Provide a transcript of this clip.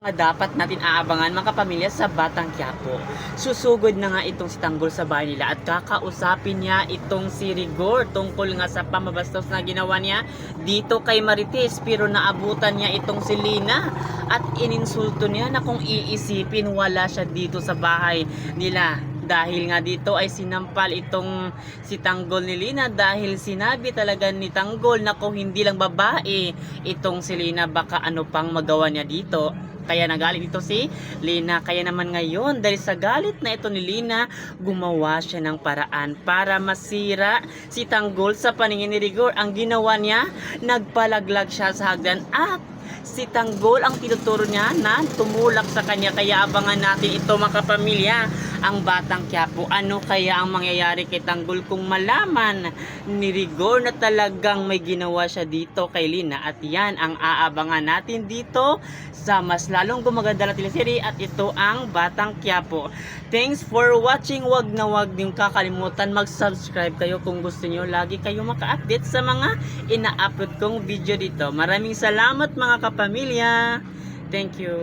Mga dapat natin aabangan mga kapamilya sa Batang Quiapo. Susugod na nga itong si Tanggol sa bahay nila at kakausapin niya itong si Rigor tungkol nga sa pamabastos na ginawa niya dito kay Marites, pero naabutan niya itong si Lina at ininsulto niya na kung iisipin wala siya dito sa bahay nila. Dahil nga dito ay sinampal itong si Tanggol ni Lina dahil sinabi talaga ni Tanggol na kung hindi lang babae itong si Lina baka ano pang magawa niya dito. Kaya nagalit ito si Lina. Kaya naman ngayon, dahil sa galit na ito ni Lina, gumawa siya ng paraan para masira si Tanggol sa paningin ni Rigor. Ang ginawa niya, nagpalaglag siya sa hagdan at si Tanggol ang tinuturo niya na tumulak sa kanya. Kaya abangan natin ito mga kapamilya, ang Batang Quiapo. Ano kaya ang mangyayari kay Tanggol kung malaman ni Rigor na talagang may ginawa siya dito kay Lina? At yan ang aabangan natin dito sa mas lalong gumaganda na teleserye at ito ang Batang Quiapo. Thanks for watching. Wag na wag niyong kakalimutan mag-subscribe kayo kung gusto niyo lagi kayo maka-update sa mga ina-upload kong video dito. Maraming salamat mga kapamilya. Thank you.